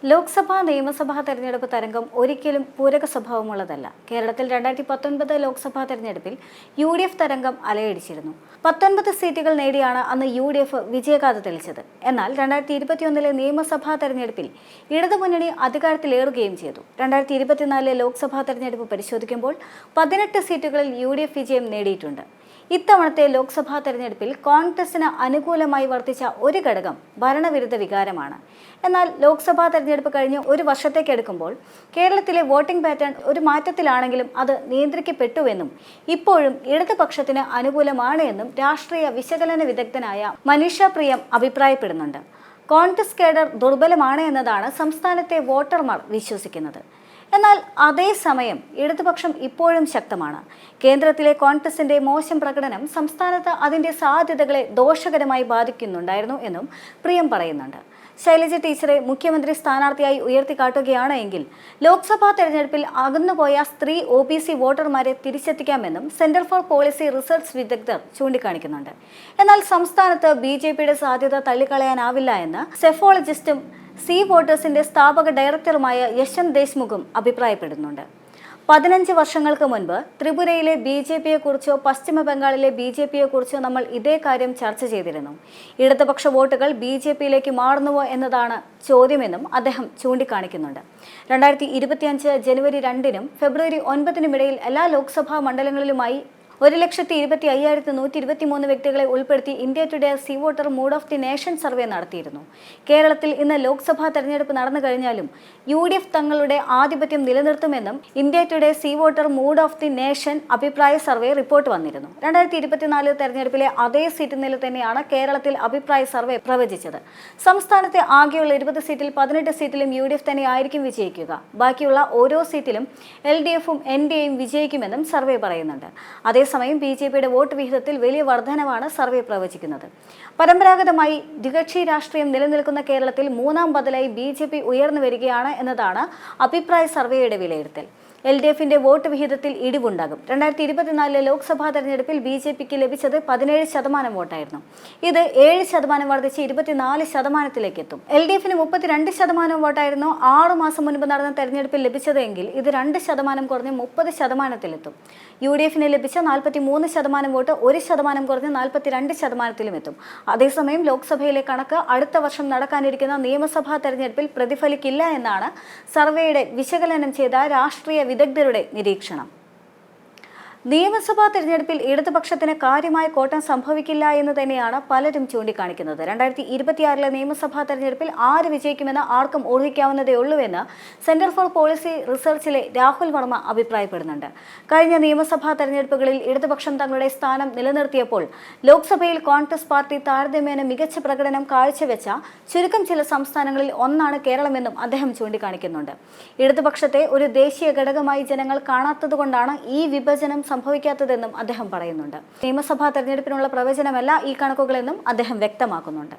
ലോക്സഭാ നിയമസഭാ തെരഞ്ഞെടുപ്പ് തരംഗം ഒരിക്കലും പൂരക സ്വഭാവമുള്ളതല്ല. കേരളത്തിൽ 2019 ലോക്സഭാ തെരഞ്ഞെടുപ്പിൽ UDF തരംഗം അലയടിച്ചിരുന്നു. 19 സീറ്റുകൾ നേടിയാണ് അന്ന് UDF വിജയഗാഥ തെളിച്ചത്. എന്നാൽ 2021 നിയമസഭാ തെരഞ്ഞെടുപ്പിൽ ഇടതുമുന്നണി അധികാരത്തിലേറുകയും ചെയ്തു. 2024 ലോക്സഭാ തെരഞ്ഞെടുപ്പ് പരിശോധിക്കുമ്പോൾ 18 സീറ്റുകളിൽ UDF വിജയം നേടിയിട്ടുണ്ട്. ഇത്തവണത്തെ ലോക്സഭാ തെരഞ്ഞെടുപ്പിൽ കോൺഗ്രസിന് അനുകൂലമായി വർത്തിച്ച ഒരു ഘടകം ഭരണവിരുദ്ധ വികാരമാണ്. എന്നാൽ ലോക്സഭാ തെരഞ്ഞെടുപ്പ് കഴിഞ്ഞ് ഒരു വർഷത്തേക്കെടുക്കുമ്പോൾ കേരളത്തിലെ വോട്ടിംഗ് പാറ്റേൺ ഒരു മാറ്റത്തിലാണെങ്കിലും അത് നിയന്ത്രിക്കപ്പെട്ടുവെന്നും ഇപ്പോഴും ഇടതുപക്ഷത്തിന് അനുകൂലമാണ് എന്നും രാഷ്ട്രീയ വിശകലന വിദഗ്ധനായ മനീഷ പ്രിയം അഭിപ്രായപ്പെടുന്നുണ്ട്. കോൺഗ്രസ് കേഡർ ദുർബലമാണ് എന്നതാണ് സംസ്ഥാനത്തെ വോട്ടർമാർ വിശ്വസിക്കുന്നത്. എന്നാൽ അതേസമയം ഇടതുപക്ഷം ഇപ്പോഴും ശക്തമാണ്. കേന്ദ്രത്തിലെ കോൺഗ്രസിന്റെ മോശം പ്രകടനം സംസ്ഥാനത്ത് അതിന്റെ സാധ്യതകളെ ദോഷകരമായി ബാധിക്കുന്നുണ്ടായിരുന്നു എന്നും പ്രിയം പറയുന്നുണ്ട്. ശൈലജ ടീച്ചറെ മുഖ്യമന്ത്രി സ്ഥാനാർത്ഥിയായി ഉയർത്തിക്കാട്ടുകയാണ് എങ്കിൽ ലോക്സഭാ തെരഞ്ഞെടുപ്പിൽ അകന്നുപോയ സ്ത്രീ OBC വോട്ടർമാരെ തിരിച്ചെത്തിക്കാമെന്നും സെന്റർ ഫോർ പോളിസി റിസർച്ച് വിദഗ്ധർ ചൂണ്ടിക്കാണിക്കുന്നുണ്ട്. എന്നാൽ സംസ്ഥാനത്ത് BJPയുടെ സാധ്യത തള്ളിക്കളയാനാവില്ല എന്ന് സെഫോളജിസ്റ്റും സി വോട്ടേഴ്സിന്റെ സ്ഥാപക ഡയറക്ടറുമായ യശ്വന്ത് ദേശ്മുഖും അഭിപ്രായപ്പെടുന്നുണ്ട്. 15 വർഷങ്ങൾക്ക് മുൻപ് ത്രിപുരയിലെ BJPയെക്കുറിച്ചോ പശ്ചിമ ബംഗാളിലെ BJPയെക്കുറിച്ചോ നമ്മൾ ഇതേ കാര്യം ചർച്ച ചെയ്തിരുന്നു. ഇടതുപക്ഷ വോട്ടുകൾ BJPയിലേക്ക് മാറുന്നുവോ എന്നതാണ് ചോദ്യമെന്നും അദ്ദേഹം ചൂണ്ടിക്കാണിക്കുന്നുണ്ട്. 2025 ജനുവരി 2-നും ഫെബ്രുവരി 9-നും ഇടയിൽ എല്ലാ ലോക്സഭാ മണ്ഡലങ്ങളിലുമായി 1,25,123 വ്യക്തികളെ ഉൾപ്പെടുത്തി India Today C voter mood of the nation survey നടത്തിയിരുന്നു. കേരളത്തിൽ ഇന്ന് ലോക്സഭാ തെരഞ്ഞെടുപ്പ് നടന്നു കഴിഞ്ഞാലും UDF തങ്ങളുടെ ആധിപത്യം നിലനിർത്തുമെന്നും India Today C voter mood of the nation അഭിപ്രായ സർവേ റിപ്പോർട്ട് വന്നിരുന്നു. 2024 തെരഞ്ഞെടുപ്പിലെ അതേ സീറ്റ് നില തന്നെയാണ് കേരളത്തിൽ അഭിപ്രായ സർവേ പ്രവചിച്ചത്. സംസ്ഥാനത്തെ ആകെയുള്ള 20 സീറ്റിൽ 18 സീറ്റിലും UDF തന്നെ ആയിരിക്കും വിജയിക്കുക. ബാക്കിയുള്ള ഓരോ സീറ്റിലും LDFും NDAയും വിജയിക്കുമെന്നും സർവേ പറയുന്നുണ്ട്. അതേസമയം BJPയുടെ വോട്ട് വിഹിതത്തിൽ വലിയ വർധനവാണ് സർവേ പ്രവചിക്കുന്നത്. പരമ്പരാഗതമായി ദ്വികക്ഷി രാഷ്ട്രീയം നിലനിൽക്കുന്ന കേരളത്തിൽ മൂന്നാം ബദലായി BJP ഉയർന്നു വരികയാണ് എന്നതാണ് അഭിപ്രായ സർവേയുടെ വിലയിരുത്തൽ. LDFിന്റെ വോട്ട് വിഹിതത്തിൽ ഇടിവുണ്ടാകും. 2024 ലോക്സഭാ തെരഞ്ഞെടുപ്പിൽ BJPക്ക് ലഭിച്ചത് 17% വോട്ടായിരുന്നു. ഇത് 7% വർദ്ധിച്ച് 24%ത്തിലേക്ക് എത്തും. LDFിന് 32% വോട്ടായിരുന്നു 6 മാസം മുൻപ് നടന്ന തെരഞ്ഞെടുപ്പിൽ ലഭിച്ചതെങ്കിൽ ഇത് 2% കുറഞ്ഞ് 30%ത്തിലെത്തും. UDFിന് ലഭിച്ച 43% വോട്ട് 1% കുറഞ്ഞ് 42%ത്തിലും എത്തും. അതേസമയം ലോക്സഭയിലെ കണക്ക് അടുത്ത വർഷം നടക്കാനിരിക്കുന്ന നിയമസഭാ തെരഞ്ഞെടുപ്പിൽ പ്രതിഫലിക്കില്ല എന്നാണ് സർവേയുടെ വിശകലനം ചെയ്ത രാഷ്ട്രീയ വിദഗ്ധരുടെ നിരീക്ഷണം. നിയമസഭാ തെരഞ്ഞെടുപ്പിൽ ഇടതുപക്ഷത്തിന് കാര്യമായ കോട്ടം സംഭവിക്കില്ല എന്ന് തന്നെയാണ് പലരും ചൂണ്ടിക്കാണിക്കുന്നത്. 2026 നിയമസഭാ തെരഞ്ഞെടുപ്പിൽ ആര് വിജയിക്കുമെന്ന് ആർക്കും ഊഹിക്കാവുന്നതേ ഉള്ളൂവെന്ന് സെന്റർ ഫോർ പോളിസി റിസർച്ചിലെ രാഹുൽ വർമ്മ അഭിപ്രായപ്പെടുന്നുണ്ട്. കഴിഞ്ഞ നിയമസഭാ തെരഞ്ഞെടുപ്പുകളിൽ ഇടതുപക്ഷം തങ്ങളുടെ സ്ഥാനം നിലനിർത്തിയപ്പോൾ ലോക്സഭയിൽ കോൺഗ്രസ് പാർട്ടി താരതമ്യേന മികച്ച പ്രകടനം കാഴ്ചവെച്ച ചുരുക്കം ചില സംസ്ഥാനങ്ങളിൽ ഒന്നാണ് കേരളമെന്നും അദ്ദേഹം ചൂണ്ടിക്കാണിക്കുന്നുണ്ട്. ഇടതുപക്ഷത്തെ ഒരു ദേശീയ ഘടകമായി ജനങ്ങൾ കാണാത്തതുകൊണ്ടാണ് ഈ വിഭജനം സംഭവിക്കാത്തതെന്നും അദ്ദേഹം പറയുന്നുണ്ട്. നിയമസഭാ തെരഞ്ഞെടുപ്പിനുള്ള പ്രവചനമല്ല ഈ കണക്കുകളെന്നും അദ്ദേഹം വ്യക്തമാക്കുന്നുണ്ട്.